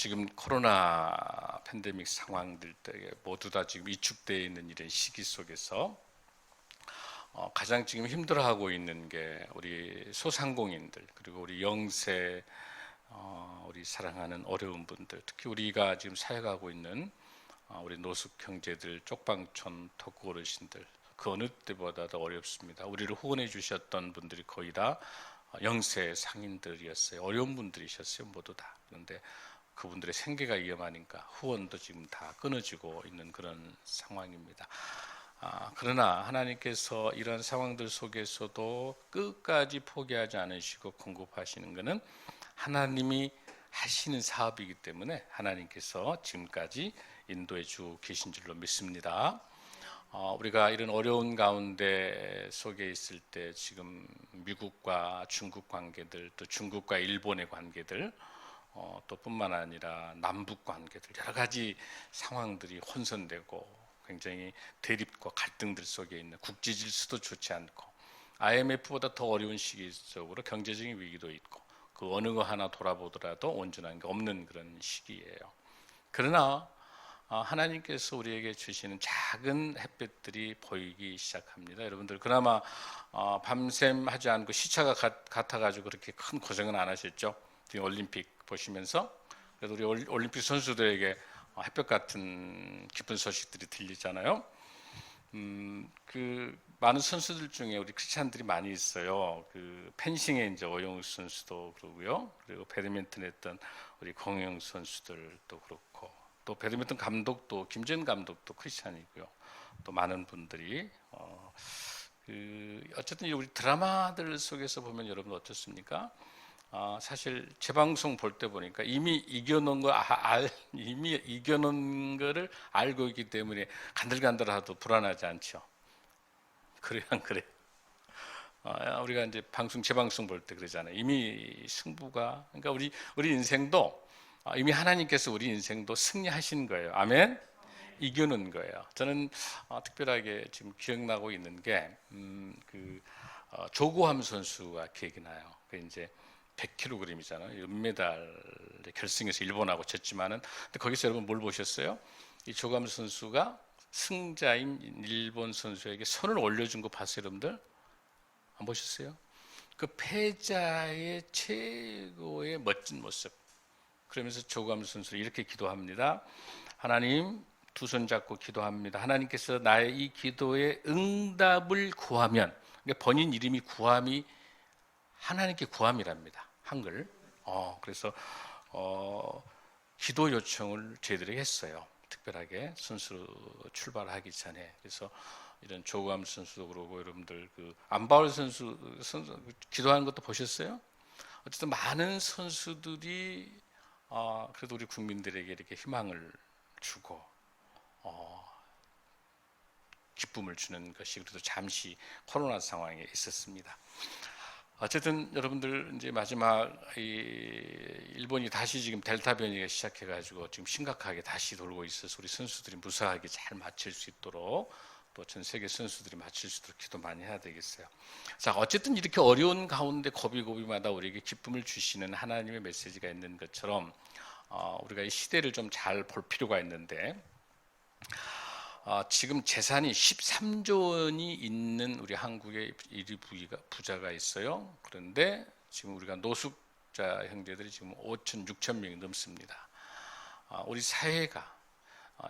지금 코로나 팬데믹 상황들 때에 모두 다 지금 위축되어 있는 이런 시기 속에서 가장 지금 힘들어하고 있는 게 우리 소상공인들, 그리고 우리 영세, 우리 사랑하는 어려운 분들, 특히 우리가 지금 사역하고 있는 우리 노숙 형제들, 쪽방촌 토구 어르신들, 그 어느 때보다 더 어렵습니다. 우리를 후원해 주셨던 분들이 거의 다 영세 상인들이었어요. 어려운 분들이셨어요, 모두 다. 그런데 그분들의 생계가 위험하니까 후원도 지금 다 끊어지고 있는 그런 상황입니다. 그러나 하나님께서 이런 상황들 속에서도 끝까지 포기하지 않으시고 공급하시는 것은 하나님이 하시는 사업이기 때문에 하나님께서 지금까지 인도해 주고 계신 줄로 믿습니다. 우리가 이런 어려운 가운데 속에 있을 때 지금 미국과 중국 관계들, 또 중국과 일본의 관계들, 또 뿐만 아니라 남북 관계들, 여러 가지 상황들이 혼선되고 굉장히 대립과 갈등들 속에 있는, 국제 질서도 좋지 않고 IMF보다 더 어려운 시기 속으로 경제적인 위기도 있고, 그 어느 거 하나 돌아보더라도 온전한 게 없는 그런 시기예요. 그러나 하나님께서 우리에게 주시는 작은 햇빛들이 보이기 시작합니다. 여러분들 그나마 밤샘 하지 않고 시차가 같아가지고 그렇게 큰 고생은 안 하셨죠? 지금 올림픽 보시면서. 그래도 우리 올림픽 선수들에게 햇볕 같은 기쁜 소식들이 들리잖아요. 그 많은 선수들 중에 우리 크리스찬들이 많이 있어요. 그 펜싱에 이제 오영우 선수도 그러고요. 그리고 배드민턴 했던 우리 공영 선수들도 그렇고, 또 배드민턴 감독도 김재현 감독도 크리스찬이고요. 또 많은 분들이 어쨌든 우리 드라마들 속에서 보면 여러분 어떻습니까? 사실 재방송 볼 때 보니까 이미 이겨놓은 이미 이겨놓은 거를 알고 있기 때문에 간들간들하도 불안하지 않죠. 그래요, 안 그래요? 우리가 이제 재방송 볼 때 그러잖아요. 이미 승부가, 그러니까 우리 인생도 이미 하나님께서 우리 인생도 승리하신 거예요. 아멘. 이겨놓은 거예요. 저는 특별하게 지금 기억나고 있는 게 조고함 선수가 기억이 나요. 그 이제 100kg이잖아요. 은메달 결승에서 일본하고 졌지만은, 근데 거기서 여러분 뭘 보셨어요? 이 조고함 선수가 승자인 일본 선수에게 손을 올려준 거 봤어요, 여러분들? 안 보셨어요? 그 패자의 최고의 멋진 모습. 그러면서 조고함 선수는 이렇게 기도합니다. 하나님, 두 손 잡고 기도합니다. 하나님께서 나의 이 기도에 응답을 구하면, 그러니까 본인 이름이 구함이 하나님께 구함이랍니다. 한글. 그래서 기도 요청을 저희들에게 했어요. 특별하게 선수 출발하기 전에. 그래서 이런 조감 선수도 그러고, 여러분들 그 안바울 선수 기도하는 것도 보셨어요? 어쨌든 많은 선수들이 그래도 우리 국민들에게 이렇게 희망을 주고 기쁨을 주는 것이 그래도 잠시 코로나 상황에 있었습니다. 어쨌든 여러분들 이제 마지막 일본이 다시 지금 델타 변이가 시작해가지고 지금 심각하게 다시 돌고 있어서 우리 선수들이 무사하게 잘 마칠 수 있도록, 또 전 세계 선수들이 마칠 수 있도록 기도 많이 해야 되겠어요. 자, 어쨌든 이렇게 어려운 가운데 고비고비마다 우리에게 기쁨을 주시는 하나님의 메시지가 있는 것처럼 우리가 이 시대를 좀 잘 볼 필요가 있는데, 지금 재산이 13조 원이 있는 우리 한국의 1위 부자가 있어요. 그런데 지금 우리가 노숙자 형제들이 지금 5천, 6천 명이 넘습니다. 우리 사회가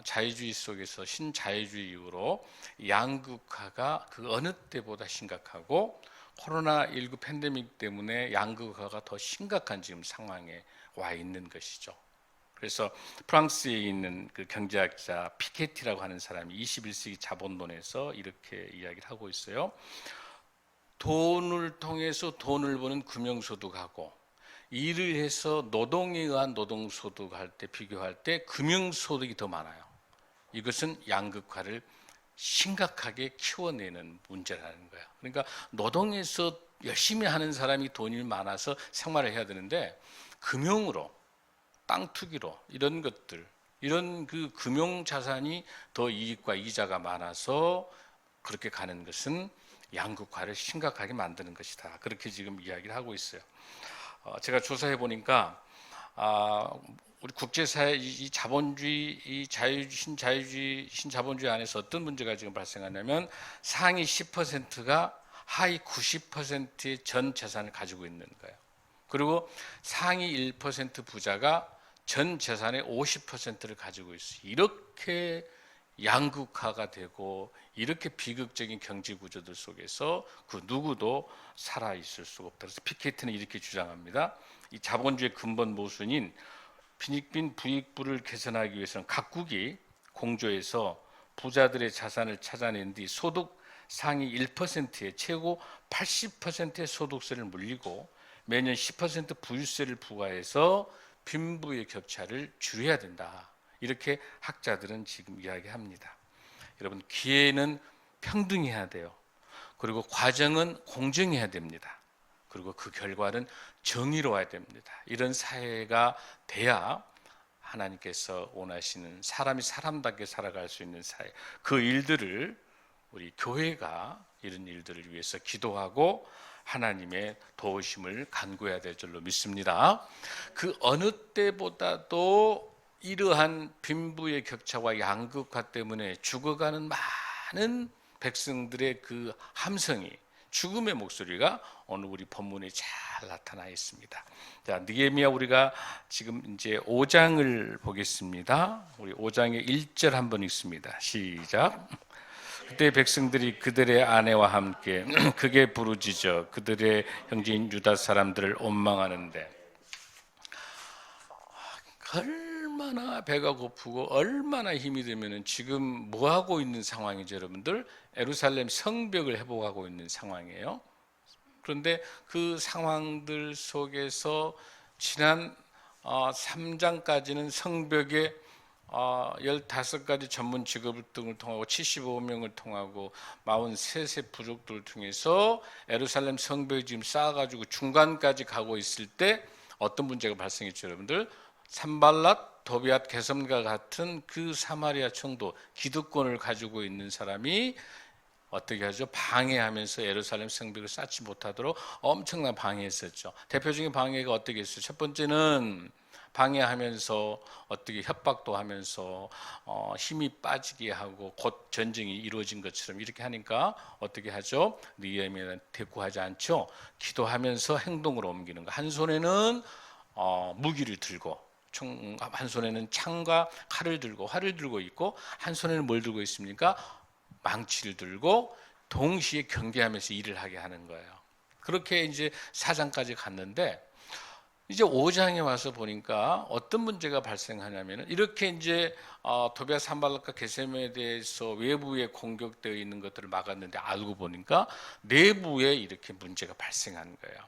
자유주의 속에서 신자유주의 이후로 양극화가 그 어느 때보다 심각하고, 코로나19 팬데믹 때문에 양극화가 더 심각한 지금 상황에 와 있는 것이죠. 그래서 프랑스에 있는 그 경제학자 피케티라고 하는 사람이 21세기 자본론에서 이렇게 이야기를 하고 있어요. 돈을 통해서 돈을 버는 금융소득하고 일을 해서 노동에 의한 노동소득할 때 비교할 때 금융소득이 더 많아요. 이것은 양극화를 심각하게 키워내는 문제라는 거예요. 그러니까 노동에서 열심히 하는 사람이 돈이 많아서 생활을 해야 되는데, 금융으로, 땅 투기로, 이런 것들, 이런 그 금융 자산이 더 이익과 이자가 많아서 그렇게 가는 것은 양극화를 심각하게 만드는 것이다. 그렇게 지금 이야기를 하고 있어요. 제가 조사해 보니까 우리 국제사회 이 자본주의, 이 신자유주의, 신자본주의 안에서 어떤 문제가 지금 발생하냐면 상위 10%가 하위 90%의 전 재산을 가지고 있는 거예요. 그리고 상위 1% 부자가 전 재산의 50%를 가지고 있어요. 이렇게 양극화가 되고 이렇게 비극적인 경제 구조들 속에서 그 누구도 살아 있을 수가 없다. 그래서 피케티는 이렇게 주장합니다. 이 자본주의 근본 모순인 빈익빈 부익부를 개선하기 위해서는 각국이 공조해서 부자들의 자산을 찾아낸 뒤 소득 상위 1%의 최고 80%의 소득세를 물리고 매년 10% 부유세를 부과해서 빈부의 격차를 줄여야 된다. 이렇게 학자들은 지금 이야기합니다. 여러분, 기회는 평등해야 돼요. 그리고 과정은 공정해야 됩니다. 그리고 그 결과는 정의로워야 됩니다. 이런 사회가 돼야 하나님께서 원하시는 사람이 사람답게 살아갈 수 있는 사회, 그 일들을 우리 교회가 이런 일들을 위해서 기도하고 하나님의 도우심을 간구해야 될 줄로 믿습니다. 그 어느 때보다도 이러한 빈부의 격차와 양극화 때문에 죽어가는 많은 백성들의 그 함성이, 죽음의 목소리가 오늘 우리 본문에 잘 나타나 있습니다. 자, 느헤미야 우리가 지금 이제 5장을 보겠습니다. 우리 5장의 1절 한번 읽습니다. 시작. 그때 백성들이 그들의 아내와 함께 크게 부르짖어 그들의 형제인 유다 사람들을 원망하는데, 얼마나 배가 고프고 얼마나 힘이 들면은 지금 뭐 하고 있는 상황이죠, 여러분들? 예루살렘 성벽을 회복하고 있는 상황이에요. 그런데 그 상황들 속에서 지난 3장까지는 성벽에 15가지 전문 직업 등을 통하고 75명을 통하고 43세 부족들을 통해서 예루살렘 성벽이 지금 쌓아가지고 중간까지 가고 있을 때 어떤 문제가 발생했죠, 여러분들? 산발랏, 도비앗, 게셈과 같은 그 사마리아 청도, 기득권을 가지고 있는 사람이 어떻게 하죠? 방해하면서 예루살렘 성벽을 쌓지 못하도록 엄청난 방해했었죠. 대표적인 방해가 어떻게 했어요? 첫 번째는 방해하면서 어떻게 협박도 하면서 힘이 빠지게 하고 곧 전쟁이 이루어진 것처럼 이렇게 하니까 어떻게 하죠? 느헤미야는 대꾸하지 않죠. 기도하면서 행동으로 옮기는 거. 한 손에는 무기를 들고, 한 손에는 창과 칼을 들고 활을 들고 있고, 한 손에는 뭘 들고 있습니까? 망치를 들고 동시에 경계하면서 일을 하게 하는 거예요. 그렇게 이제 4장까지 갔는데, 이제 5장에 와서 보니까 어떤 문제가 발생하냐면은, 이렇게 이제 도비아, 산발랏과 게셈에 대해서 외부에 공격되어 있는 것들을 막았는데 알고 보니까 내부에 이렇게 문제가 발생한 거예요.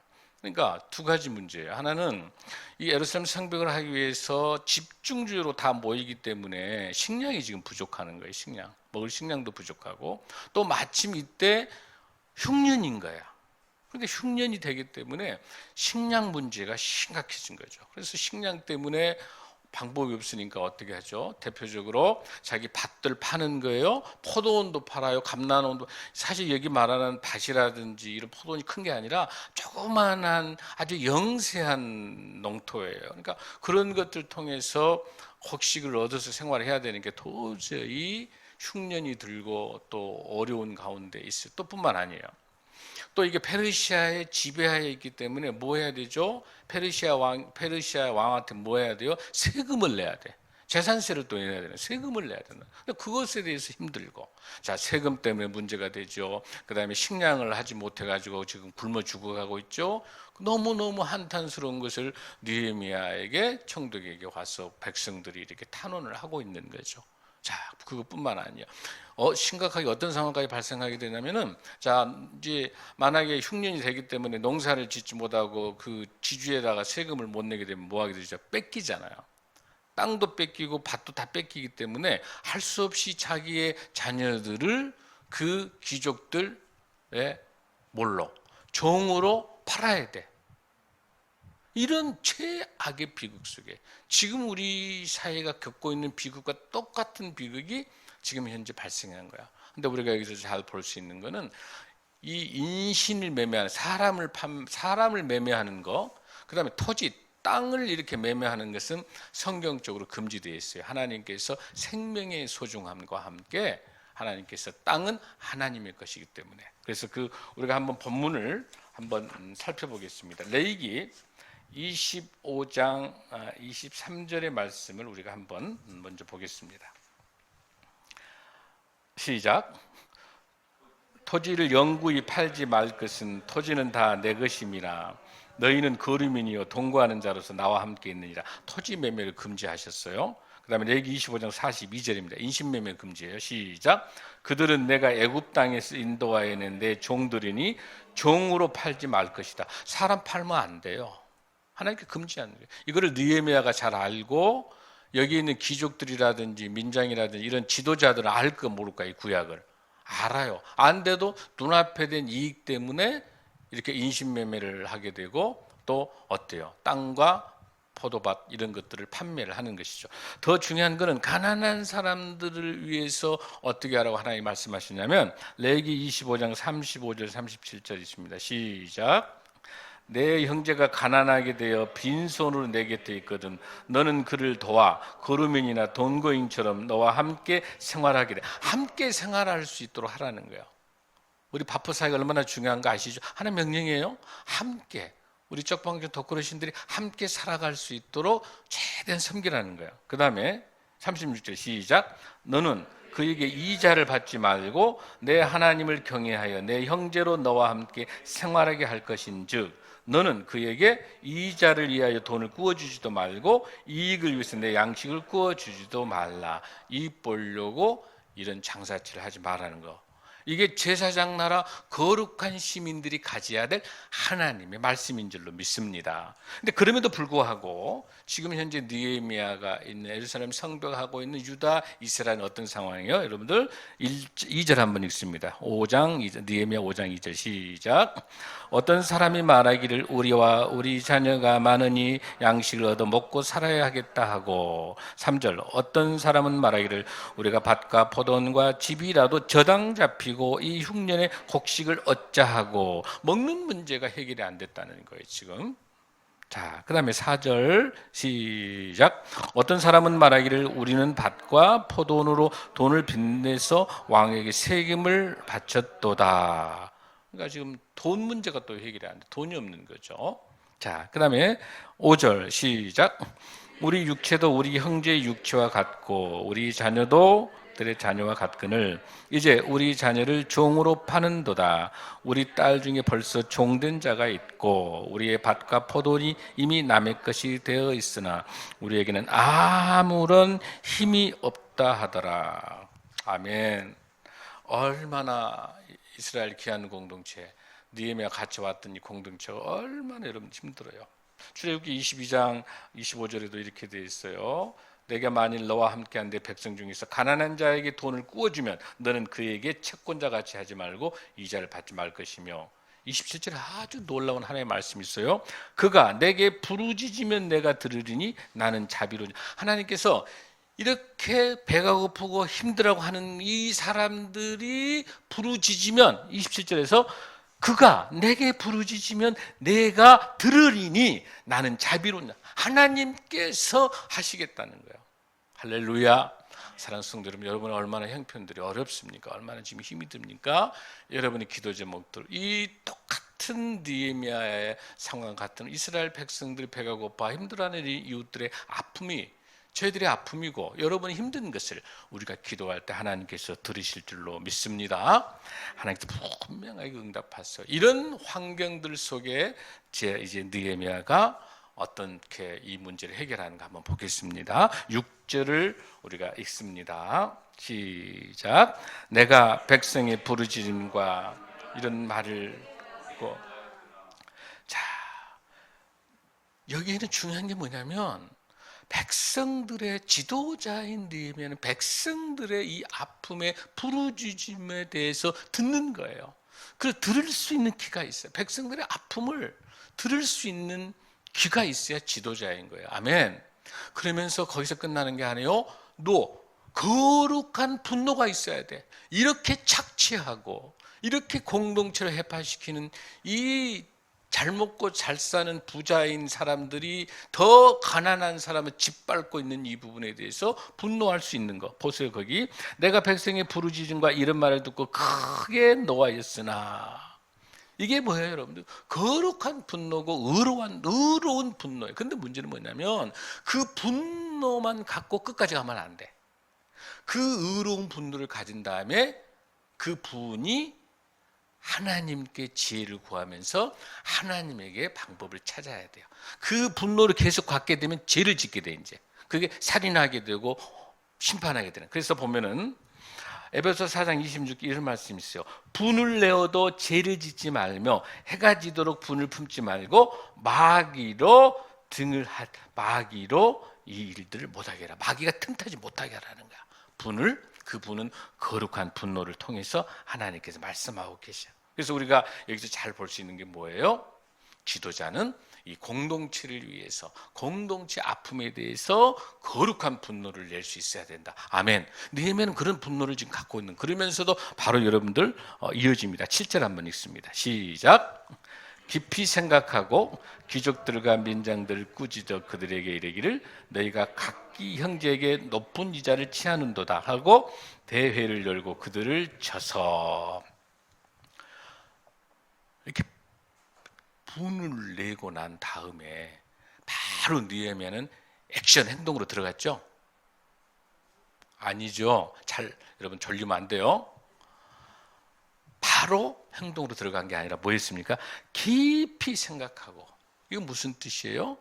그러니까 두 가지 문제예요. 하나는 이 예루살렘 성벽을 하기 위해서 집중주의로 다 모이기 때문에 식량이 지금 부족하는 거예요. 식량, 먹을 식량도 부족하고, 또 마침 이때 흉년인 거예요. 그런데 흉년이 되기 때문에 식량 문제가 심각해진 거죠. 그래서 식량 때문에 방법이 없으니까 어떻게 하죠? 대표적으로 자기 밭들 파는 거예요. 포도원도 팔아요. 감나원도. 사실 여기 말하는 밭이라든지 이런 포도원이 큰 게 아니라 조그만한 아주 영세한 농토예요. 그러니까 그런 것들 통해서 곡식을 얻어서 생활을 해야 되는 게 도저히 흉년이 들고 또 어려운 가운데 있어요. 또 뿐만 아니에요. 또 이게 페르시아의 지배하에 있기 때문에 뭐 해야 되죠? 페르시아 왕한테 뭐 해야 돼요? 세금을 내야 돼. 재산세를 또 내야 되는, 세금을 내야 되는. 근데 그것에 대해서 힘들고, 자, 세금 때문에 문제가 되죠. 그다음에 식량을 하지 못해 가지고 지금 굶어 죽어가고 있죠. 너무너무 한탄스러운 것을 느헤미야에게, 청독에게 와서 백성들이 이렇게 탄원을 하고 있는 거죠. 자, 그것뿐만 아니야. 심각하게 어떤 상황까지 발생하게 되냐면은, 자, 이제 만약에 흉년이 되기 때문에 농사를 짓지 못하고 그 지주에다가 세금을 못 내게 되면 뭐 하게 되죠? 뺏기잖아요. 땅도 뺏기고 밭도 다 뺏기기 때문에 할 수 없이 자기의 자녀들을 그 귀족들의 뭘로? 종으로 팔아야 돼. 이런 최악의 비극 속에 지금 우리 사회가 겪고 있는 비극과 똑같은 비극이 지금 현재 발생한 거야. 근데 우리가 여기서 잘 볼 수 있는 거는 이 인신을 매매하는 사람을 매매하는 거, 그다음에 토지, 땅을 이렇게 매매하는 것은 성경적으로 금지되어 있어요. 하나님께서 생명의 소중함과 함께 하나님께서 땅은 하나님의 것이기 때문에. 그래서 우리가 한번 본문을 한번 살펴보겠습니다. 레위기 25장 23절의 말씀을 우리가 한번 먼저 보겠습니다. 시작. 토지를 영구히 팔지 말 것은 토지는 다 내 것임이라. 너희는 거류민이요 동거하는 자로서 나와 함께 있느니라. 토지 매매를 금지하셨어요. 그 다음에 레위기 25장 42절입니다. 인신매매 금지예요. 시작. 그들은 내가 애굽 땅에서 인도하여 낸 내 종들이니 종으로 팔지 말 것이다. 사람 팔면 안 돼요. 하나님께 금지하는 거예요. 이거를 느헤미야가 잘 알고 여기 있는 귀족들이라든지 민장이라든지 이런 지도자들은 알까 모를까 이 구약을 알아요. 안 돼도 눈앞에 된 이익 때문에 이렇게 인신매매를 하게 되고 또 어때요? 땅과 포도밭 이런 것들을 판매를 하는 것이죠. 더 중요한 것은 가난한 사람들을 위해서 어떻게 하라고 하나님이 말씀하시냐면 레위기 25장 35절 37절 있습니다. 시작. 내 형제가 가난하게 되어 빈손으로 내 곁에 있거든 너는 그를 도와 거루민이나 돈거인처럼 너와 함께 생활하게 돼. 함께 생활할 수 있도록 하라는 거예요. 우리 바포 사회가 얼마나 중요한 거 아시죠? 하나의 명령이에요. 함께 우리 쪽방촌 덕그러신들이 함께 살아갈 수 있도록 최대한 섬기라는 거예요. 그 다음에 36절 시작. 너는 그에게 이자를 받지 말고 내 하나님을 경외하여 내 형제로 너와 함께 생활하게 할 것인즉 너는 그에게 이자를 위하여 돈을 구워주지도 말고 이익을 위해서 내 양식을 구워주지도 말라. 이익 보려고 이런 장사치를 하지 말라는 거. 이게 제사장 나라 거룩한 시민들이 가져야 될 하나님의 말씀인 줄로 믿습니다. 근데 그럼에도 불구하고 지금 현재 느헤미야가 있는 예루살렘 성벽하고 있는 유다 이스라엘은 어떤 상황이에요? 여러분들 2절 한번 읽습니다. 5장 느헤미야 5장 2절 시작. 어떤 사람이 말하기를 우리와 우리 자녀가 많으니 양식을 얻어 먹고 살아야 하겠다 하고 3절 어떤 사람은 말하기를 우리가 밭과 포도원과 집이라도 저당 잡히고 이 흉년에 곡식을 얻자 하고 먹는 문제가 해결이 안 됐다는 거예요 지금. 자, 그 다음에 4절 시작. 어떤 사람은 말하기를 우리는 밭과 포도원으로 돈을 빚내서 왕에게 세금을 바쳤도다. 그러니까 지금 돈 문제가 또 해결이 안 돼. 돈이 없는 거죠. 자, 그 다음에 5절 시작. 우리 육체도 우리 형제의 육체와 같고 우리 자녀도 들의 자녀와 같거늘 이제 우리 자녀를 종으로 파는도다. 우리 딸 중에 벌써 종된 자가 있고 우리의 밭과 포도원이 이미 남의 것이 되어 있으나 우리에게는 아무런 힘이 없다 하더라. 아멘. 얼마나 이스라엘 귀한 공동체 느헤미야가 같이 왔던 이 공동체가 얼마나 여러분 힘들어요. 출애굽기 22장 25절에도 이렇게 되어 있어요. 내가 만일 너와 함께한 내 백성 중에서 가난한 자에게 돈을 구워주면 너는 그에게 채권자 같이 하지 말고 이자를 받지 말 것이며 27절에 아주 놀라운 하나님의 말씀이 있어요. 그가 내게 부르짖으면 내가 들으리니 나는 자비로우니. 하나님께서 이렇게 배가 고프고 힘들어하고 하는 이 사람들이 부르짖으면 27절에서 그가 내게 부르짖으면 내가 들으리니 나는 자비로우니. 하나님께서 하시겠다는 거예요. 할렐루야. 사랑하는 성도 여러분, 여러분은 얼마나 형편들이 어렵습니까? 얼마나 지금 힘이 듭니까? 여러분의 기도 제목들 이 똑같은 느헤미야의 상황 같은 이스라엘 백성들이 배가 고파 힘들어하는 이웃들의 아픔이 저희들의 아픔이고 여러분이 힘든 것을 우리가 기도할 때 하나님께서 들으실 줄로 믿습니다. 하나님께서 분명하게 응답하셔서 이런 환경들 속에 이제 느헤미야가 어떻게 이 문제를 해결하는가 한번 보겠습니다. 6절을 우리가 읽습니다. 시작. 내가 백성의 부르짖음과 이런 말을 듣고. 자, 여기에는 중요한 게 뭐냐면 백성들의 지도자인 느헤미야는 백성들의 이 아픔의 부르짖음에 대해서 듣는 거예요. 그래서 들을 수 있는 귀가 있어요. 백성들의 아픔을 들을 수 있는 귀가 있어야 지도자인 거예요. 아멘. 그러면서 거기서 끝나는 게 아니에요. 거룩한 분노가 있어야 돼. 이렇게 착취하고 이렇게 공동체를 해파시키는 이 잘 먹고 잘 사는 부자인 사람들이 더 가난한 사람을 짓밟고 있는 이 부분에 대해서 분노할 수 있는 거. 보세요, 거기. 내가 백성의 부르짖음과 이런 말을 듣고 크게 노하였으나. 이게 뭐예요, 여러분들? 거룩한 분노고 의로운 분노예요. 근데 문제는 뭐냐면 그 분노만 갖고 끝까지 가면 안 돼. 그 의로운 분노를 가진 다음에 그 분이 하나님께 지혜를 구하면서 하나님에게 방법을 찾아야 돼요. 그 분노를 계속 갖게 되면 죄를 짓게 돼. 이제 그게 살인하게 되고 심판하게 되는. 그래서 보면은 에베소 4장 26절 이런 말씀이 있어요. 분을 내어도 죄를 짓지 말며 해가 지도록 분을 품지 말고 마귀로 이 일들을 못하게 하라. 마귀가 틈타지 못하게 하라는 거야. 그 분은 거룩한 분노를 통해서 하나님께서 말씀하고 계셔요. 그래서 우리가 여기서 잘 볼 수 있는 게 뭐예요? 지도자는 이 공동체를 위해서 공동체 아픔에 대해서 거룩한 분노를 낼 수 있어야 된다. 아멘. 느헤미야는 그런 분노를 지금 갖고 있는, 그러면서도 바로 여러분들 이어집니다. 7절 한번 읽습니다. 시작. 깊이 생각하고 귀족들과 민장들을 꾸짖어 그들에게 이르기를 너희가 각기 형제에게 높은 이자를 취하는도다 하고 대회를 열고 그들을 쳐서. 이렇게 분을 내고 난 다음에 바로 느헤미야는 액션 행동으로 들어갔죠? 아니죠. 여러분 졸리면 안 돼요. 바로 행동으로 들어간 게 아니라 뭐였습니까? 깊이 생각하고. 이건 무슨 뜻이에요?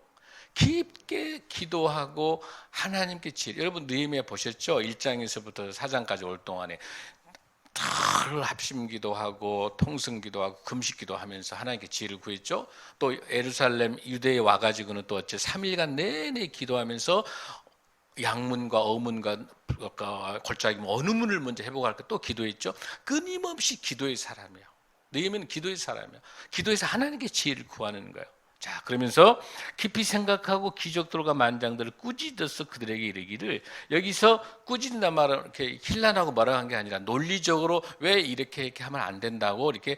깊게 기도하고 하나님께 지혜. 여러분 느헤미야 보셨죠? 1장에서부터 4장까지 올 동안에 늘 합심기도하고 통성기도하고 금식기도하면서 하나님께 지혜를 구했죠. 또 예루살렘 유대에 와가지고는 또 3일간 내내 기도하면서 양문과 어문과 골짜기 어느 문을 먼저 회복할까 또 기도했죠. 끊임없이 기도의 사람이에요. 느헤미야는 기도의 사람이에요. 기도해서 하나님께 지혜를 구하는 거예요. 자, 그러면서 깊이 생각하고 귀족들과 만장들을 꾸짖어서 그들에게 이르기를, 여기서 꾸짖는다 말은 이렇게 힐난하고 뭐라고 한 게 아니라 논리적으로 왜 이렇게 하면 안 된다고 이렇게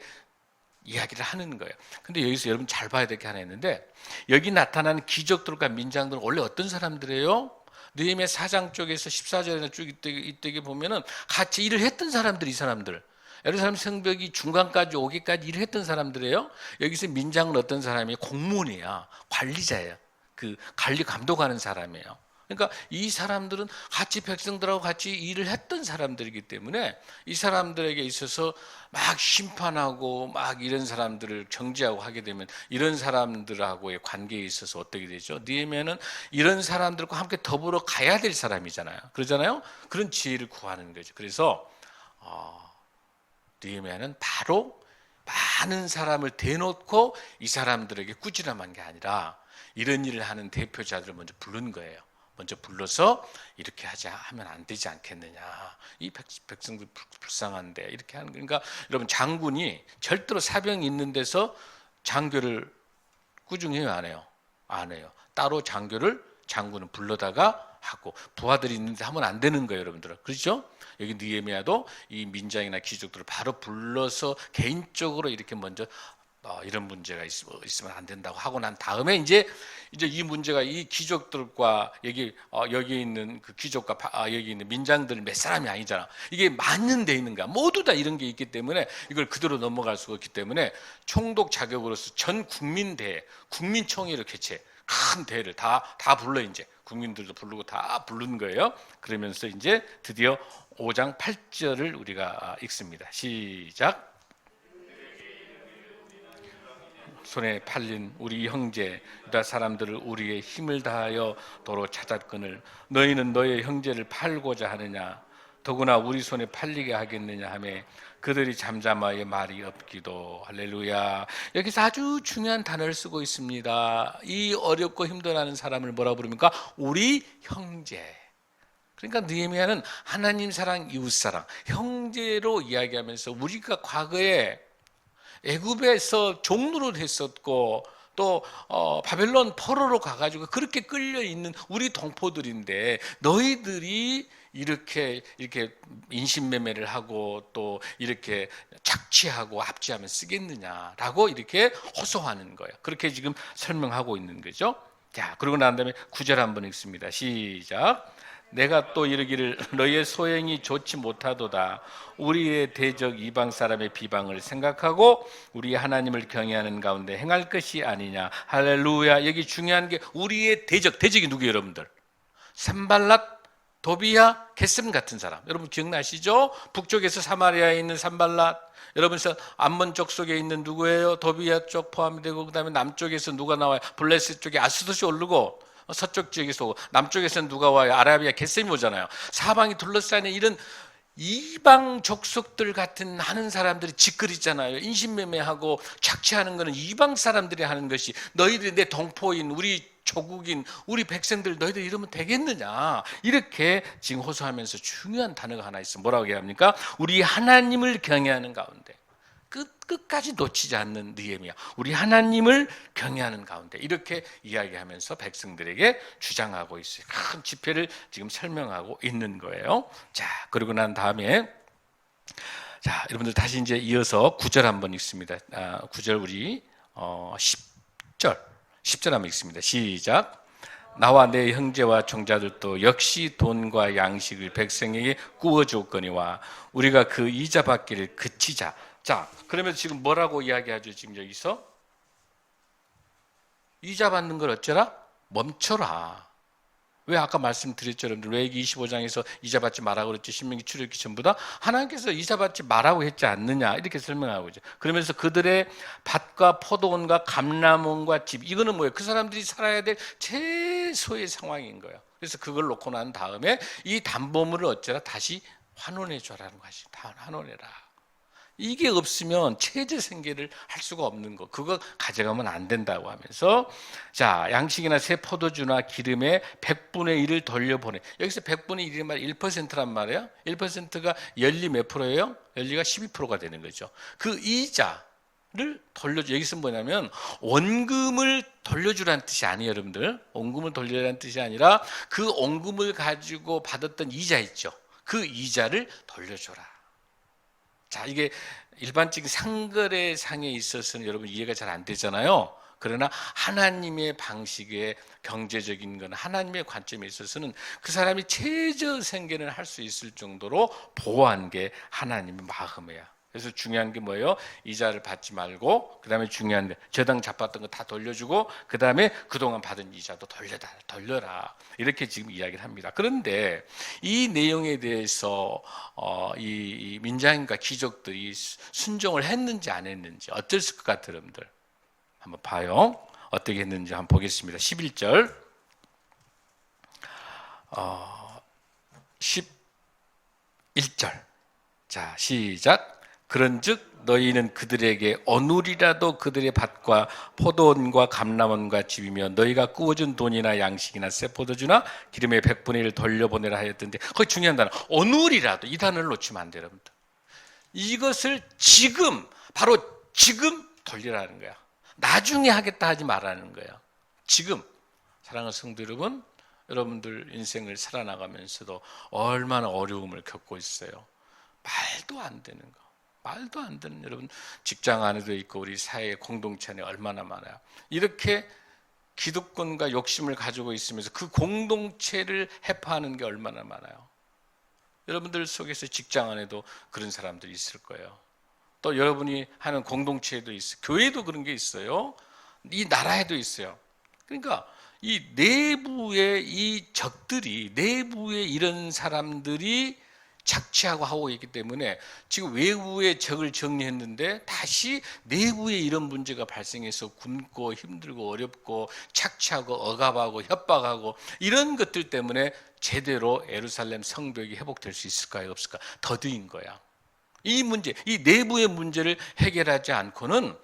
이야기를 하는 거예요. 근데 여기서 여러분 잘 봐야 될 게 하나 있는데, 여기 나타난 귀족들과 민장들은 원래 어떤 사람들이에요? 느헤미야 4장 쪽에서 14절에 쭉 이때게 보면은 같이 일을 했던 사람들, 이 사람들. 예루살렘 성벽이 중간까지 오기까지 일을 했던 사람들이에요. 여기서 민장은 어떤 사람이에요? 공무원이야. 관리자예요. 그 관리 감독하는 사람이에요. 그러니까 이 사람들은 같이 백성들하고 같이 일을 했던 사람들이기 때문에 이 사람들에게 있어서 막 심판하고 막 이런 사람들을 정죄하고 하게 되면 이런 사람들하고의 관계에 있어서 어떻게 되죠? 느헤미야는 이런 사람들과 함께 더불어 가야 될 사람이잖아요. 그러잖아요. 그런 지혜를 구하는 거죠. 그래서 느헤미야는 바로 많은 사람을 대놓고 이 사람들에게 꾸지람한 게 아니라 이런 일을 하는 대표자들을 먼저 부른 거예요. 먼저 불러서 이렇게 하면 안 되지 않겠느냐. 이 백성들 불쌍한데 이렇게 하는 거니까. 그러니까 여러분 장군이 절대로 사병이 있는 데서 장교를 꾸중해요, 안 해요? 안 해요. 따로 장군은 불러다가 하고 부하들이 있는데 하면 안 되는 거예요, 여러분들. 그렇죠? 여기 느헤미야도 이 민장이나 귀족들을 바로 불러서 개인적으로 이렇게 먼저 이런 문제가 있으면 안 된다고 하고 난 다음에 이제 이 문제가 이 귀족들과 여기 있는 그 귀족과 여기 있는 민장들 몇 사람이 아니잖아. 이게 만연돼 있는 거야. 모두 다 이런 게 있기 때문에 이걸 그대로 넘어갈 수가 없기 때문에 총독 자격으로서 전 국민대회, 국민총회를 개최. 큰 대회를 다 불러. 이제 국민들도 부르고 다 부른 거예요. 그러면서 이제 드디어 5장 8절을 우리가 읽습니다. 시작. 손에 팔린 우리 형제 유다 사람들을 우리의 힘을 다하여 도로 찾았거늘 너희는 너의 형제를 팔고자 하느냐? 더구나 우리 손에 팔리게 하겠느냐 하며 그들이 잠잠하여 말이 없기도. 할렐루야. 여기서 아주 중요한 단어를 쓰고 있습니다. 이 어렵고 힘들어하는 사람을 뭐라 부릅니까? 우리 형제. 그러니까 느헤미야는 하나님 사랑, 이웃 사랑, 형제로 이야기하면서 우리가 과거에 애굽에서 종노릇 했었고 또 바벨론 포로로 가가지고 그렇게 끌려 있는 우리 동포들인데 너희들이 이렇게 인신매매를 하고 또 이렇게 착취하고 압제하면 쓰겠느냐라고 이렇게 호소하는 거예요. 그렇게 지금 설명하고 있는 거죠. 자, 그러고 난 다음에 9절 한번 읽습니다. 시작. 내가 또 이르기를 너희의 소행이 좋지 못하도다. 우리의 대적 이방 사람의 비방을 생각하고 우리 하나님을 경외하는 가운데 행할 것이 아니냐. 할렐루야. 여기 중요한 게 우리의 대적이 누구예요, 여러분들? 산발랏, 도비야, 게셈 같은 사람. 여러분 기억나시죠? 북쪽에서 사마리아에 있는 산발랏. 여러분서 암몬 쪽 속에 있는 누구예요? 도비야 쪽 포함이 되고, 그다음에 남쪽에서 누가 나와요? 블레셋 쪽에 아스돗이 오르고, 서쪽 지역에서 오고, 남쪽에서는 누가 와요? 아라비아 게셈이 오잖아요. 사방이 둘러싸인 이런 이방 족속들 같은 하는 사람들이 짓거리잖아요. 인신매매하고 착취하는 것은 이방 사람들이 하는 것이, 너희들이 내 동포인 우리 조국인 우리 백성들 너희들 이러면 되겠느냐, 이렇게 지금 호소하면서 중요한 단어가 하나 있어. 뭐라고 얘기합니까? 우리 하나님을 경외하는 가운데, 끝까지 놓치지 않는 느헤미야, 우리 하나님을 경외하는 가운데, 이렇게 이야기하면서 백성들에게 주장하고 있어요. 큰 집회를 지금 설명하고 있는 거예요. 자, 그러고 난 다음에, 자, 여러분들 다시 이제 이어서 9절 한번 읽습니다. 9절 우리 10절 한번 읽습니다. 시작. 나와 내 형제와 종자들도 역시 돈과 양식을 백성에게 구워줬거니와 우리가 그 이자 받기를 그치자. 자, 그러면 지금 뭐라고 이야기하죠? 지금 여기서 이자 받는 걸 어쩌라? 멈춰라. 왜 아까 말씀드렸죠, 여러분들? 레위기 25장에서 이자 받지 말라고 그랬죠? 신명기 출애굽기 전부 다 하나님께서 이자 받지 말라고 했지 않느냐, 이렇게 설명하고 있죠. 그러면서 그들의 밭과 포도원과 감람원과 집, 이거는 뭐예요? 그 사람들이 살아야 될 최소의 상황인 거예요. 그래서 그걸 놓고 난 다음에 이 담보물을 어쩌라? 다시 환원해 줘라는 것이, 다 환원해라. 이게 없으면 체제 생계를 할 수가 없는 거, 그거 가져가면 안 된다고 하면서, 자, 양식이나 새 포도주나 기름의 100분의 1을 돌려보내. 여기서 100분의 1이 말 1%란 말이에요. 1%가 연리 몇 프로예요? 연리가 12%가 되는 거죠. 그 이자를 돌려줘. 여기서 뭐냐면 원금을 돌려주라는 뜻이 아니에요, 여러분들. 원금을 돌려라는 뜻이 아니라 그 원금을 가지고 받았던 이자 있죠. 그 이자를 돌려줘라. 자, 이게 일반적인 상거래 상에 있어서는 여러분 이해가 잘 안 되잖아요. 그러나 하나님의 방식의 경제적인 건, 하나님의 관점에 있어서는 그 사람이 최저 생계를 할 수 있을 정도로 보호한 게 하나님의 마음이야. 그래서 중요한 게 뭐예요? 이자를 받지 말고, 그 다음에 중요한 게 저당 잡았던 거 다 돌려주고, 그 다음에 그동안 받은 이자도 돌려라. 이렇게 지금 이야기를 합니다. 그런데 이 내용에 대해서 이 민장인과 귀족들이 순종을 했는지 안 했는지 어땠을 것 같아요, 여러분들? 한번 봐요. 어떻게 했는지 한번 보겠습니다. 11절, 11절. 자, 시작. 그런즉 너희는 그들에게 어눌이라도 그들의 밭과 포도원과 감람원과 집이며 너희가 구워준 돈이나 양식이나 새 포도주나 기름의 100분의 1을 돌려보내라 하였던데, 거기 중요한 단어 어눌이라도, 이 단어를 놓치면 안 돼요, 여러분들. 이것을 지금, 바로 지금 돌리라는 거야. 나중에 하겠다 하지 말라는 거야. 지금. 사랑하는 성도 여러분, 여러분들 인생을 살아나가면서도 얼마나 어려움을 겪고 있어요. 말도 안 되는 거, 말도 안 되는, 여러분 직장 안에도 있고 우리 사회 공동체 안에 얼마나 많아요. 이렇게 기득권과 욕심을 가지고 있으면서 그 공동체를 해파하는 게 얼마나 많아요. 여러분들 속에서 직장 안에도 그런 사람들이 있을 거예요. 또 여러분이 하는 공동체에도 있어요. 교회도 그런 게 있어요. 이 나라에도 있어요. 그러니까 이 내부의 이 적들이, 내부의 이런 사람들이 착취하고 하고 있기 때문에 지금 외부의 적을 정리했는데 다시 내부에 이런 문제가 발생해서 굶고 힘들고 어렵고 착취하고 억압하고 협박하고 이런 것들 때문에 제대로 예루살렘 성벽이 회복될 수 있을까요? 없을까? 더디인 거야. 이 문제, 이 내부의 문제를 해결하지 않고는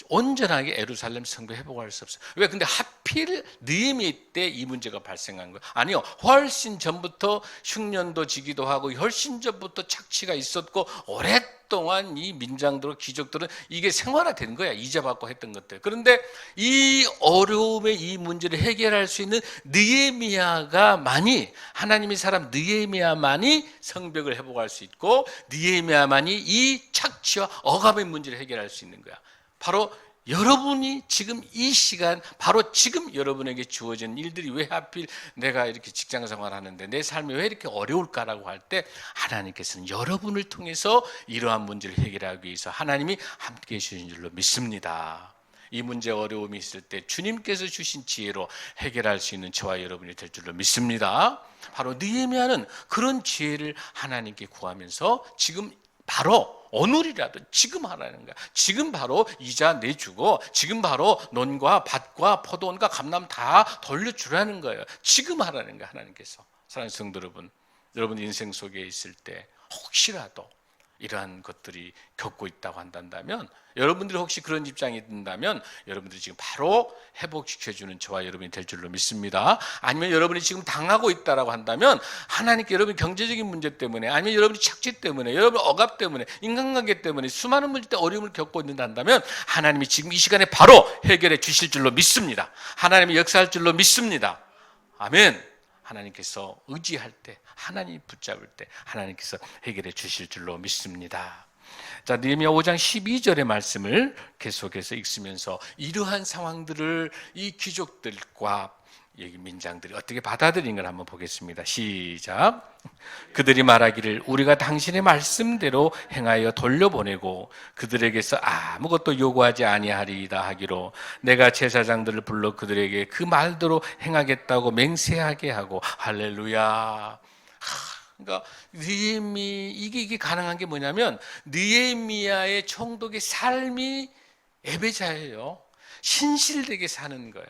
온전하게 예루살렘 성도 회복할 수 없어요. 왜? 근데 하필 느헤미야 때 이 문제가 발생한 거예요? 아니요, 훨씬 전부터 흉년도 지기도 하고 훨씬 전부터 착취가 있었고 오랫동안 이 민장들, 귀족들은 이게 생활화된 거야. 이자받고 했던 것들. 그런데 이 어려움의 이 문제를 해결할 수 있는 느헤미야가만이, 하나님의 사람 느헤미야만이 성벽을 회복할 수 있고 느헤미야만이 이 착취와 억압의 문제를 해결할 수 있는 거야. 바로 여러분이 지금 이 시간, 바로 지금 여러분에게 주어진 일들이 왜 하필 내가 이렇게 직장 생활하는데 내 삶이 왜 이렇게 어려울까라고 할 때 하나님께서는 여러분을 통해서 이러한 문제를 해결하기 위해서 하나님이 함께 해주신 줄로 믿습니다. 이 문제 어려움이 있을 때 주님께서 주신 지혜로 해결할 수 있는 저와 여러분이 될 줄로 믿습니다. 바로 느헤미야는 그런 지혜를 하나님께 구하면서 지금 바로 오늘이라도 지금 하라는 거야. 지금 바로 이자 내주고 지금 바로 논과 밭과 포도원과 감람 다 돌려주라는 거예요. 지금 하라는 거야, 하나님께서. 사랑하는 성도 여러분, 여러분 인생 속에 있을 때 혹시라도 이러한 것들이 겪고 있다고 한다면, 여러분들이 혹시 그런 입장이 든다면 여러분들이 지금 바로 회복시켜주는 저와 여러분이 될 줄로 믿습니다. 아니면 여러분이 지금 당하고 있다고 한다면 하나님께 여러분 경제적인 문제 때문에, 아니면 여러분이 착취 때문에, 여러분 억압 때문에, 인간관계 때문에 수많은 문제 때 어려움을 겪고 있는다면 하나님이 지금 이 시간에 바로 해결해 주실 줄로 믿습니다. 하나님이 역사할 줄로 믿습니다. 아멘. 하나님께서 의지할 때, 하나님 붙잡을 때 하나님께서 해결해 주실 줄로 믿습니다. 자, 느헤미야 5장 12절의 말씀을 계속해서 읽으면서 이러한 상황들을 이 귀족들과 여기 민장들이 어떻게 받아들인 걸 한번 보겠습니다. 시작. 그들이 말하기를 우리가 당신의 말씀대로 행하여 돌려보내고 그들에게서 아무것도 요구하지 아니하리이다 하기로 내가 제사장들을 불러 그들에게 그 말대로 행하겠다고 맹세하게 하고. 할렐루야. 그러니까 이게 가능한 게 뭐냐면 느헤미야의 총독의 삶이 예배자예요. 신실되게 사는 거예요.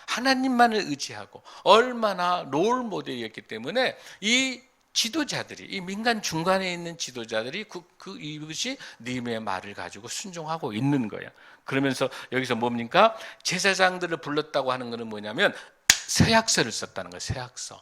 하나님만을 의지하고 얼마나 롤 모델이었기 때문에 이 지도자들이, 이 민간 중간에 있는 지도자들이 이것이 느헤미야의 말을 가지고 순종하고 있는 거예요. 그러면서 여기서 뭡니까? 제사장들을 불렀다고 하는 것은 뭐냐면 서약서를 썼다는 거예요. 서약서.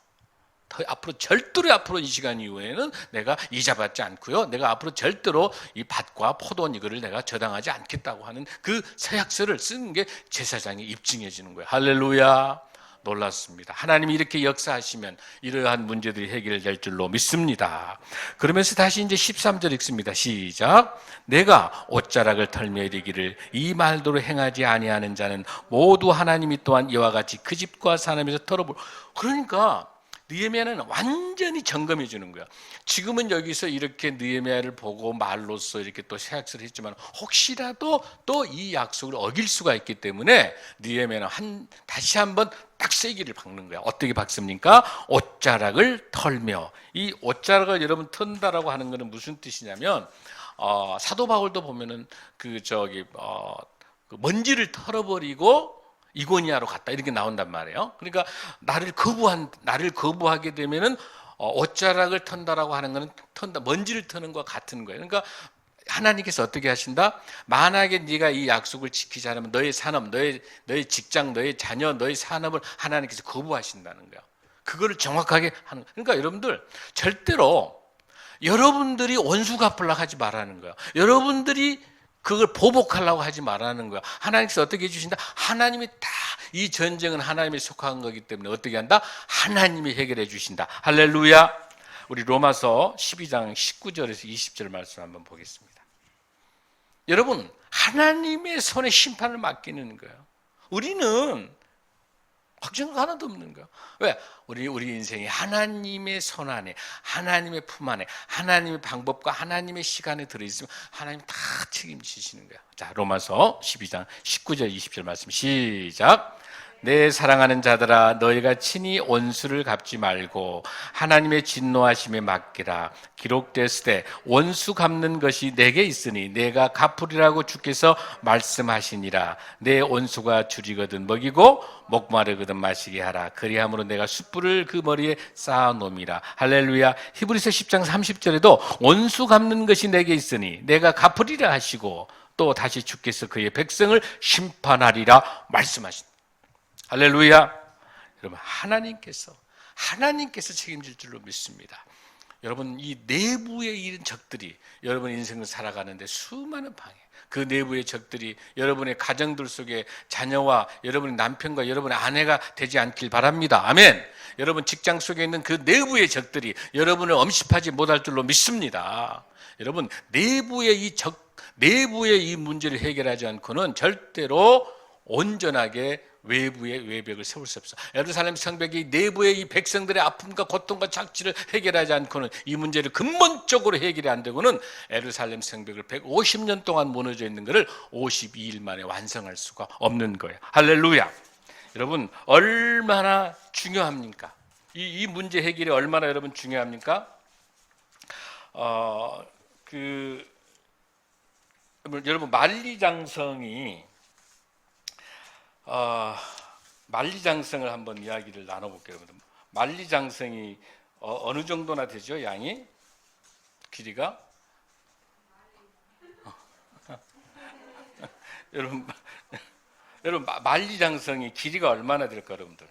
앞으로 절대로 앞으로 이 시간 이후에는 내가 이자 받지 않고요. 내가 앞으로 절대로 이 밭과 포도원 이거를 내가 저당하지 않겠다고 하는 그 서약서를 쓰는 게 제사장이 입증해 주는 거예요. 할렐루야. 놀랐습니다. 하나님이 이렇게 역사하시면 이러한 문제들이 해결될 줄로 믿습니다. 그러면서 다시 이제 13절 읽습니다. 시작. 내가 옷자락을 털며 이르기를 이 말대로 행하지 아니하는 자는 모두 하나님이 또한 이와 같이 그 집과 산업에서 털어볼. 그러니까 느헤미야는 완전히 점검해 주는 거야. 지금은 여기서 이렇게 느헤미야를 보고 말로써 이렇게 또 서약서를 했지만 혹시라도 또 이 약속을 어길 수가 있기 때문에 느헤미야는 다시 한번 딱 세기를 박는 거야. 어떻게 박습니까? 옷자락을 털며. 이 옷자락을 여러분 턴다라고 하는 것은 무슨 뜻이냐면 사도 바울도 보면은 그 먼지를 털어버리고 이고니아로 갔다 이렇게 나온단 말이에요. 그러니까 나를 거부하게 되면은 옷자락을 턴다라고 하는 것은 먼지를 터는 것과 같은 거예요. 그러니까 하나님께서 어떻게 하신다? 만약에 네가 이 약속을 지키지 않으면 너의 산업, 너의 직장, 너의 자녀, 너의 산업을 하나님께서 거부하신다는 거예요. 그거를 정확하게 하는. 그러니까 여러분들 절대로 여러분들이 원수 갚으려고 하지 말라는 거예요. 여러분들이 그걸 보복하려고 하지 말라는 거야. 하나님께서 어떻게 해주신다? 하나님이 다 이 전쟁은 하나님이 속한 거기 때문에 어떻게 한다? 하나님이 해결해 주신다. 할렐루야. 우리 로마서 12장 19절에서 20절 말씀 한번 보겠습니다. 여러분, 하나님의 손에 심판을 맡기는 거예요. 우리는 걱정 하나도 없는 거예요. 왜? 우리 인생이 하나님의 손 안에, 하나님의 품 안에, 하나님의 방법과 하나님의 시간에 들어있으면 하나님 다 책임지시는 거예요. 자, 로마서 12장 19절 20절 말씀 시작. 내 사랑하는 자들아 너희가 친히 원수를 갚지 말고 하나님의 진노하심에 맡기라. 기록됐으되 원수 갚는 것이 내게 있으니 내가 갚으리라고 주께서 말씀하시니라. 내 원수가 줄이거든 먹이고 목마르거든 마시게 하라. 그리함으로 내가 숯불을 그 머리에 쌓아 놓음이라. 할렐루야. 히브리서 10장 30절에도 원수 갚는 것이 내게 있으니 내가 갚으리라 하시고 또 다시 주께서 그의 백성을 심판하리라 말씀하신. 할렐루야. 여러분, 하나님께서 책임질 줄로 믿습니다. 여러분, 이 내부에 있는 적들이 여러분 인생을 살아가는데 수많은 방해, 그 내부의 적들이 여러분의 가정들 속에 자녀와 여러분의 남편과 여러분의 아내가 되지 않길 바랍니다. 아멘. 여러분 직장 속에 있는 그 내부의 적들이 여러분을 엄습하지 못할 줄로 믿습니다. 여러분, 내부의 이 문제를 해결하지 않고는 절대로 온전하게 외부의 외벽을 세울 수 없어. 예루살렘 성벽이 내부의 이 백성들의 아픔과 고통과 착취를 해결하지 않고는, 이 문제를 근본적으로 해결이 안 되고는 예루살렘 성벽을 150년 동안 무너져 있는 것을 52일 만에 완성할 수가 없는 거예요. 할렐루야. 여러분, 얼마나 중요합니까? 이 문제 해결이 얼마나 여러분 중요합니까? 여러분, 만리장성을 한번 이야기를 나눠볼게요. 만리장성이 어느 정도나 되죠? 양이? 길이가? 여러분, 만리장성이 길이가 얼마나 될까, 여러분들?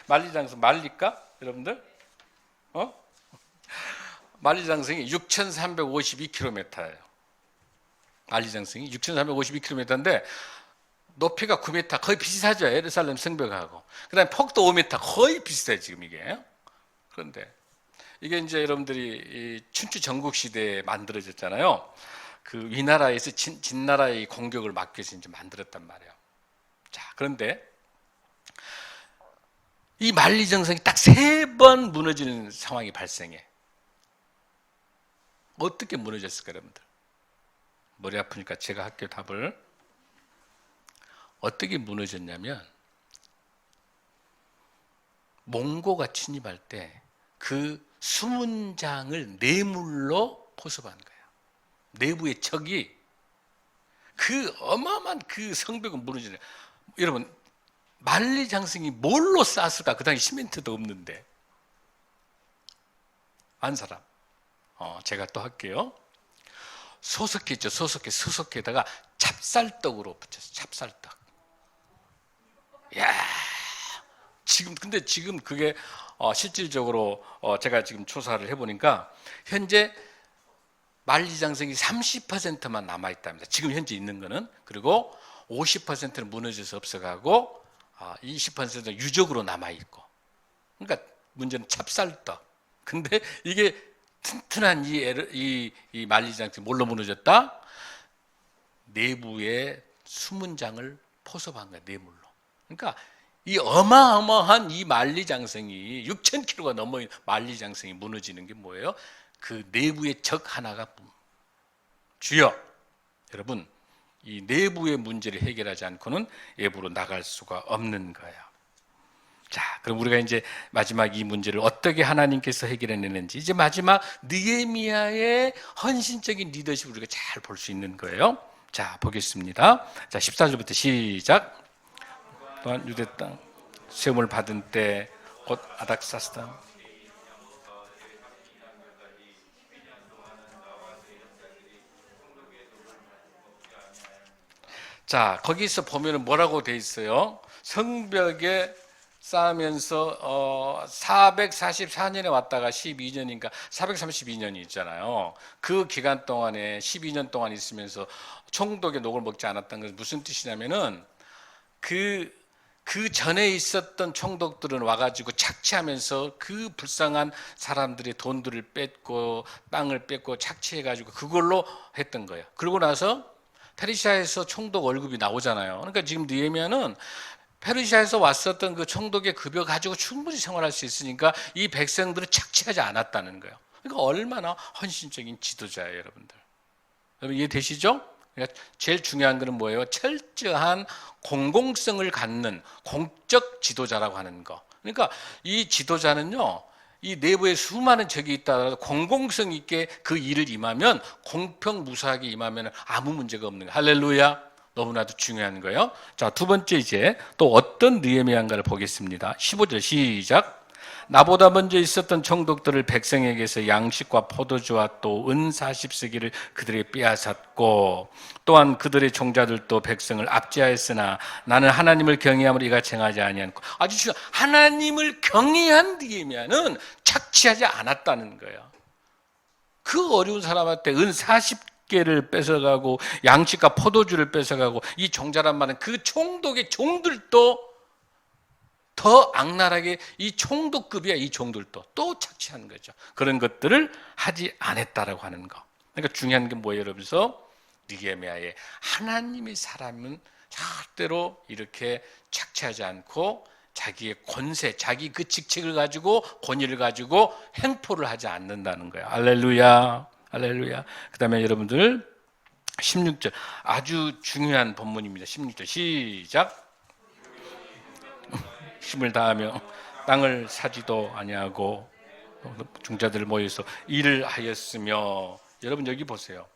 만리장성 말릴까, 여러분들? 만리장성이 6,352km예요. 만리장성이 6,352km인데 높이가 9m, 거의 비슷하죠. 예루살렘 성벽하고. 그다음에 폭도 5m, 거의 비슷해요 지금 이게. 그런데 이게 이제 여러분들이 춘추 전국 시대에 만들어졌잖아요. 그 위나라에서 진나라의 공격을 막기 위해서 이제 만들었단 말이에요. 자, 그런데 이 만리장성이 딱 3번 무너지는 상황이 발생해. 어떻게 무너졌을까, 여러분들? 머리 아프니까 제가 할게요, 답을. 어떻게 무너졌냐면, 몽고가 침입할 때 그 수문장을 뇌물로 포섭한 거예요. 내부의 적이 그 어마어마한 그 성벽을 무너지는. 여러분, 만리장성이 뭘로 쌓았을까? 그 당시 시멘트도 없는데. 안 사람. 제가 또 할게요. 소석회 있죠. 소석회에다가 찹쌀떡으로 붙였어요. 찹쌀떡. 야, 근데 지금 그게 실질적으로 제가 지금 조사를 해보니까 현재 만리장성이 30%만 남아있답니다. 지금 현재 있는 거는. 그리고 50%는 무너져서 없어가고 20%는 유적으로 남아있고. 그러니까 문제는 찹쌀떡. 근데 이게 튼튼한 이 만리장성이 뭘로 무너졌다? 내부의 수문장을 포섭한 거야, 뇌물로. 그러니까 이 어마어마한 이 만리장성이 6,000km가 넘어 만리장성이 무너지는 게 뭐예요? 그 내부의 적 하나가 주여. 여러분, 이 내부의 문제를 해결하지 않고는 외부로 나갈 수가 없는 거예요. 자, 그럼 우리가 이제 마지막 이 문제를 어떻게 하나님께서 해결해내는지, 이제 마지막 느헤미야의 헌신적인 리더십을 우리가 잘 볼 수 있는 거예요. 자, 보겠습니다. 자, 14절부터 시작. 또한 유대 땅 시험을 받은 때 곧 아닥사스다. 자, 거기서 보면은 뭐라고 돼 있어요? 성벽에 쌓으면서 444년에 왔다가 12년인가 432년이 있잖아요. 그 기간 동안에 12년 동안 있으면서 총독의 녹을 먹지 않았다는 것은 무슨 뜻이냐면은 그 전에 있었던 총독들은 와가지고 착취하면서 그 불쌍한 사람들의 돈들을 뺏고 땅을 뺏고 착취해가지고 그걸로 했던 거예요. 그러고 나서 페르시아에서 총독 월급이 나오잖아요. 그러니까 지금 느헤미야는 페르시아에서 왔었던 그 총독의 급여 가지고 충분히 생활할 수 있으니까 이 백성들은 착취하지 않았다는 거예요. 그러니까 얼마나 헌신적인 지도자예요, 여러분들. 여러분 이해되시죠? 그러니까 제일 중요한 것은 뭐예요? 철저한 공공성을 갖는 공적 지도자라고 하는 거. 그러니까 이 지도자는요, 이 내부에 수많은 적이 있다 공공성 있게 그 일을 임하면, 공평무사하게 임하면 아무 문제가 없는 거예요. 할렐루야. 너무나도 중요한 거예요. 자, 두 번째 이제 또 어떤 느헤미야인가를 보겠습니다. 15절 시작. 나보다 먼저 있었던 총독들을 백성에게서 양식과 포도주와 또 은 40세기를 그들에게 빼앗았고 또한 그들의 종자들도 백성을 압제하였으나 나는 하나님을 경외함으로 이같이 행하지 아니하고 아주 중요한 하나님을 경외한 뒤에면은 착취하지 않았다는 거예요. 그 어려운 사람한테 은 40개를 뺏어가고 양식과 포도주를 뺏어가고 이 종자란 말은 그 총독의 종들도 더 악랄하게 이 총독급이야. 이 종들도 또 착취하는 거죠. 그런 것들을 하지 않았다라고 하는 거. 그러니까 중요한 게 뭐예요, 여러분서 느헤미야의 하나님의 사람은 절대로 이렇게 착취하지 않고 자기의 권세, 자기 그 직책을 가지고 권위를 가지고 행포를 하지 않는다는 거예요. 할렐루야, 할렐루야. 그다음에 여러분들 16절 아주 중요한 본문입니다. 16절 시작. 힘을 다하며 땅을 사지도 아니하고 종자들 모여서 일을 하였으며 여러분 여기 보세요.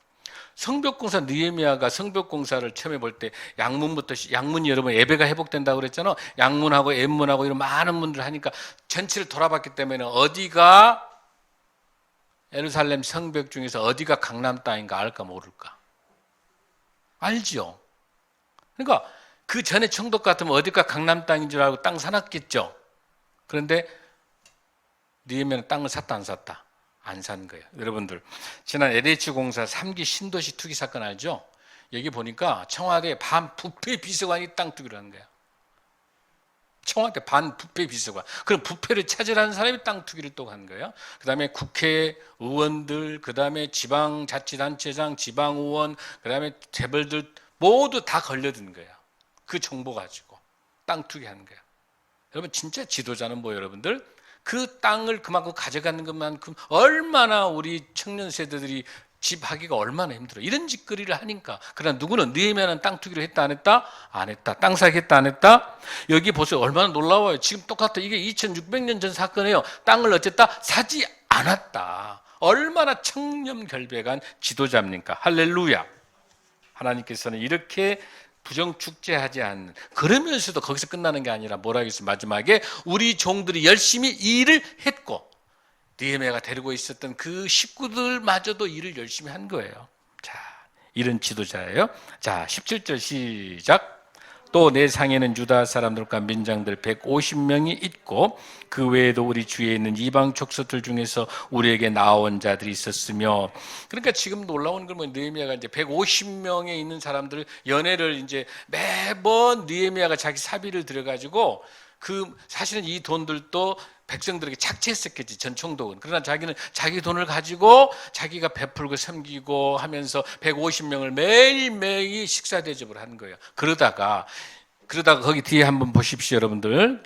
성벽공사 느헤미야가 성벽공사를 처음에 볼 때 양문이 여러분 예배가 회복된다고 그랬잖아요. 양문하고 엠문하고 이런 많은 문들 하니까 전체를 돌아봤기 때문에 어디가 예루살렘 성벽 중에서 어디가 강남 땅인가 알까 모를까? 알죠. 그러니까 그 전에 총독 같으면 어디가 강남 땅인 줄 알고 땅 사놨겠죠. 그런데 느헤미야는 땅을 샀다 안 샀다? 안 산 거예요. 여러분들 지난 LH 공사 3기 신도시 투기 사건 알죠? 여기 보니까 청와대 반부패 비서관이 땅 투기를 하는 거예요. 청와대 반부패 비서관. 그럼 부패를 찾으라는 사람이 땅 투기를 또 한 거예요. 그 다음에 국회의원들, 그 다음에 지방자치단체장, 지방의원, 그 다음에 재벌들 모두 다 걸려든 거예요. 그 정보 가지고 땅 투기하는 거예요. 여러분 진짜 지도자는 뭐예요, 여러분들? 그 땅을 그만큼 가져가는 것만큼 얼마나 우리 청년 세대들이 집 하기가 얼마나 힘들어. 이런 짓거리를 하니까. 그러나 누구는 느헤미야는 땅 투기를 했다 안 했다? 안 했다. 땅 사기 했다 안 했다? 여기 보세요. 얼마나 놀라워요. 지금 똑같아. 이게 2600년 전 사건이에요. 땅을 어쨌다? 사지 않았다. 얼마나 청렴결백한 지도자입니까? 할렐루야. 하나님께서는 이렇게 부정축제하지 않는, 그러면서도 거기서 끝나는 게 아니라 뭐라 하겠어요? 마지막에 우리 종들이 열심히 일을 했고 느헤미야가 데리고 있었던 그 식구들마저도 일을 열심히 한 거예요. 자, 이런 지도자예요. 자, 17절 시작. 또 내 상에는 유다 사람들과 민장들 150명이 있고 그 외에도 우리 주위에 있는 이방 족속들 중에서 우리에게 나온 자들이 있었으며, 그러니까 지금 놀라운 건 뭐 느헤미야가 이제 150명에 있는 사람들 연회를 이제 매번 느헤미야가 자기 사비를 들여가지고 그 사실은 이 돈들도 백성들에게 착취했었겠지, 전 총독은. 그러나 자기는 자기 돈을 가지고 자기가 베풀고 섬기고 하면서 150명을 매일매일 식사 대접을 하는 거예요. 그러다가 거기 뒤에 한번 보십시오, 여러분들.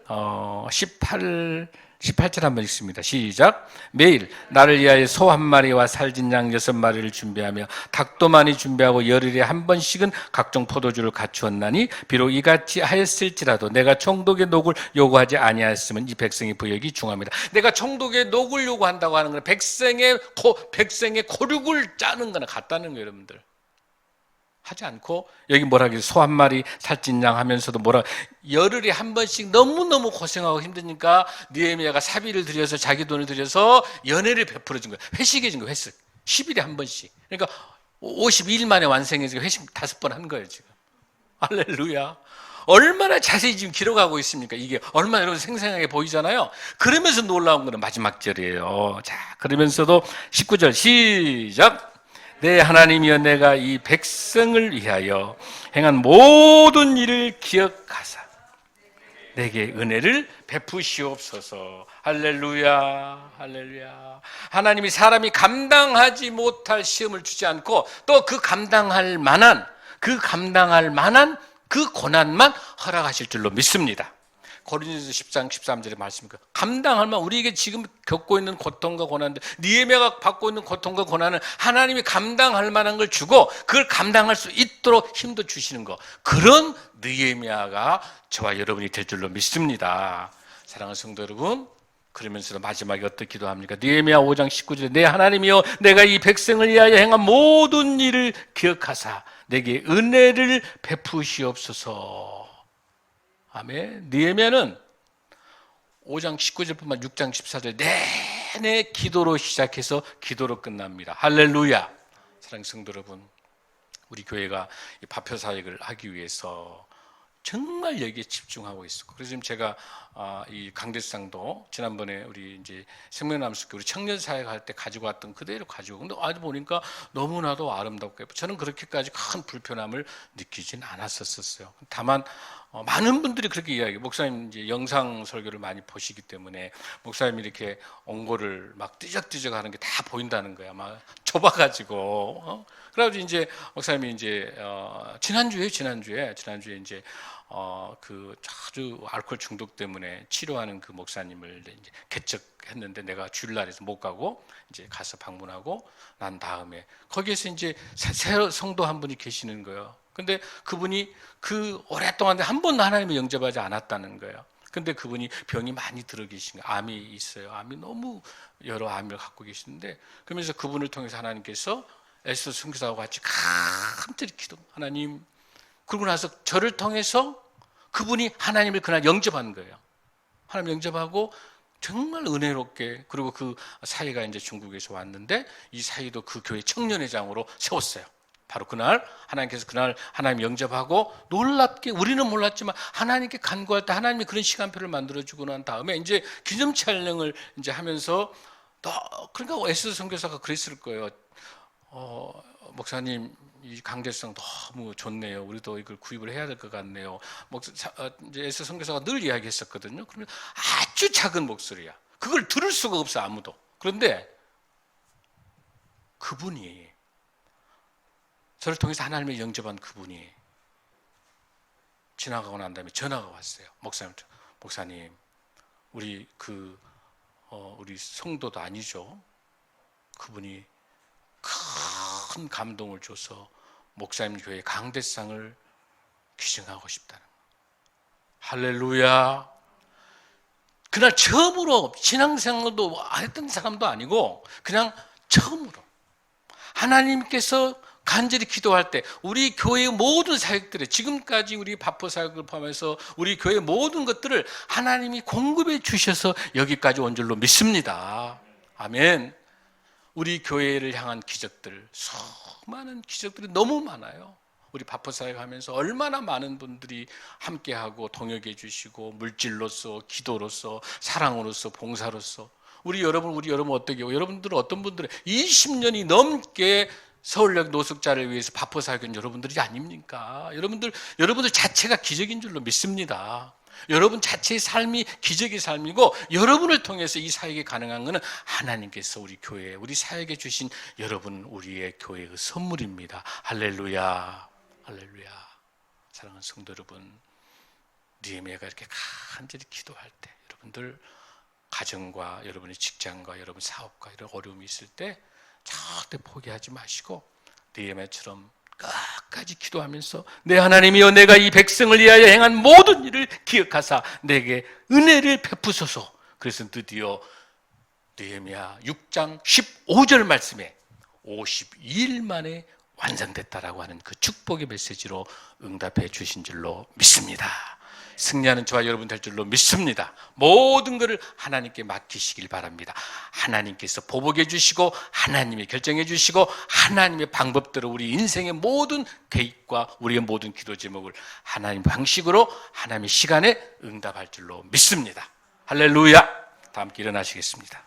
18절 한번 읽습니다. 시작. 매일 나를 위하여 소 한 마리와 살진 양 6마리를 준비하며 닭도 많이 준비하고 열흘에 한 번씩은 각종 포도주를 갖추었나니 비록 이같이 하였을지라도 내가 총독의 녹을 요구하지 아니하였으면 이 백성의 부역이 중합니다. 내가 총독의 녹을 요구한다고 하는 건 백성의 고륙을 짜는 거나 같다는 거예요, 여러분들. 하지 않고 여기 뭐라 그래요? 소 한 마리 살찐 양 하면서도 뭐라 열흘에 한 번씩 너무너무 고생하고 힘드니까 느헤미야가 사비를 들여서 자기 돈을 들여서 연회를 베풀어 준 거예요. 회식해 준 거예요. 회식 10일에 한 번씩. 그러니까 52일 만에 완성해서 회식 5번 한 거예요 지금. 할렐루야. 얼마나 자세히 지금 기록하고 있습니까? 이게 얼마나 여러분 생생하게 보이잖아요. 그러면서 놀라운 거는 마지막 절이에요. 자, 그러면서도 19절 시작. 내 하나님이여 내가 이 백성을 위하여 행한 모든 일을 기억하사 내게 은혜를 베푸시옵소서. 할렐루야, 할렐루야. 하나님이 사람이 감당하지 못할 시험을 주지 않고 또 그 감당할 만한 그 고난만 허락하실 줄로 믿습니다. 고린도서 10장 13절의 말씀입니다. 감당할 만, 우리에게 지금 겪고 있는 고통과 고난들, 느헤미야가 받고 있는 고통과 고난은 하나님이 감당할 만한 걸 주고 그걸 감당할 수 있도록 힘도 주시는 거, 그런 느헤미야가 저와 여러분이 될 줄로 믿습니다. 사랑하는 성도 여러분, 그러면서도 마지막에 어떻게 기도합니까? 느헤미야 5장 19절에 내 하나님이여 내가 이 백성을 위하여 행한 모든 일을 기억하사 내게 은혜를 베푸시옵소서. 아멘. 느헤미야는 5장 19절뿐만 6장 14절 내내 기도로 시작해서 기도로 끝납니다. 할렐루야. 사랑하는 성도 여러분, 우리 교회가 이 파표 사역을 하기 위해서 정말 여기에 집중하고 있었고, 그래서 지금 제가 이 강대상도 지난번에 우리 이제 생명남숙교 우리 청년 사역할 때 가지고 왔던 그대로 가지고, 근데 아주 보니까 너무나도 아름답고 예뻐. 저는 그렇게까지 큰 불편함을 느끼진 않았었어요. 다만 많은 분들이 그렇게 이야기해요. 목사님 이제 영상 설교를 많이 보시기 때문에 목사님이 이렇게 옹골을 막 띠적띠적 하는 게 다 보인다는 거야. 막 좁아가지고. 그래가지고 이제 목사님이 이제 지난주에 이제 그 아주 알코올 중독 때문에 치료하는 그 목사님을 이제 개척했는데, 내가 주일날에서 못 가고 이제 가서 방문하고 난 다음에 거기에서 이제 새 성도 한 분이 계시는 거예요. 근데 그분이 그 오랫동안 한 번도 하나님을 영접하지 않았다는 거예요. 근데 그분이 병이 많이 들어 계신 거예요. 암이 있어요. 암이 너무 여러 암을 갖고 계시는데, 그러면서 그분을 통해서 하나님께서 에스더 선교사와 같이 간절히 기도, 하나님. 그러고 나서 저를 통해서 그분이 하나님을 그날 영접한 거예요. 하나님 영접하고 정말 은혜롭게, 그리고 그 사이가 이제 중국에서 왔는데 이 사이도 그 교회 청년회장으로 세웠어요. 바로 그날 하나님께서 그날 하나님 영접하고, 놀랍게 우리는 몰랐지만 하나님께 간구할 때 하나님이 그런 시간표를 만들어주고 난 다음에 이제 기념 촬영을 이제 하면서 그러니까 에스더 선교사가 그랬을 거예요. 목사님 이 강대성 너무 좋네요. 우리도 이걸 구입을 해야 될 것 같네요. 이제 에스더 선교사가 늘 이야기했었거든요. 그러면 아주 작은 목소리야. 그걸 들을 수가 없어 아무도. 그런데 그분이, 저를 통해서 하나님을 영접한 그분이 지나가고 난 다음에 전화가 왔어요. 목사님, 우리 우리 성도도 아니죠. 그분이 큰 감동을 줘서 목사님 교회 강대상을 기증하고 싶다는 거예요. 할렐루야. 그날 처음으로 신앙생활도 했던 사람도 아니고 그냥 처음으로 하나님께서 간절히 기도할 때 우리 교회의 모든 사역들에, 지금까지 우리 바포 사역을 포함해서 우리 교회의 모든 것들을 하나님이 공급해 주셔서 여기까지 온 줄로 믿습니다. 아멘. 우리 교회를 향한 기적들, 수많은 기적들이 너무 많아요. 우리 바포 사역하면서 얼마나 많은 분들이 함께하고 동역해 주시고, 물질로서, 기도로서, 사랑으로서, 봉사로서. 우리 여러분 어떻게 해요? 여러분들은 어떤 분들은 20년이 넘게 서울역 노숙자를 위해서 바포 사역한 여러분들이 아닙니까? 여러분들 자체가 기적인 줄로 믿습니다. 여러분 자체의 삶이 기적의 삶이고, 여러분을 통해서 이 사역이 가능한 것은 하나님께서 우리 교회에, 우리 사역에 주신 여러분, 우리의 교회의 선물입니다. 할렐루야. 할렐루야. 사랑하는 성도 여러분, 느헤미야가 이렇게 간절히 기도할 때, 여러분들 가정과 여러분의 직장과 여러분 사업과 이런 어려움이 있을 때 절대 포기하지 마시고 느헤미야처럼 끝까지 기도하면서, 내 하나님이여, 내가 이 백성을 위하여 행한 모든 일을 기억하사 내게 은혜를 베푸소서. 그래서 드디어 느헤미야 6장 15절 말씀에 52일 만에 완성됐다라고 하는 그 축복의 메시지로 응답해 주신 줄로 믿습니다. 승리하는 저와 여러분 될 줄로 믿습니다. 모든 것을 하나님께 맡기시길 바랍니다. 하나님께서 보복해 주시고, 하나님이 결정해 주시고, 하나님의 방법대로 우리 인생의 모든 계획과 우리의 모든 기도 제목을 하나님 방식으로 하나님의 시간에 응답할 줄로 믿습니다. 할렐루야. 다 함께 일어나시겠습니다.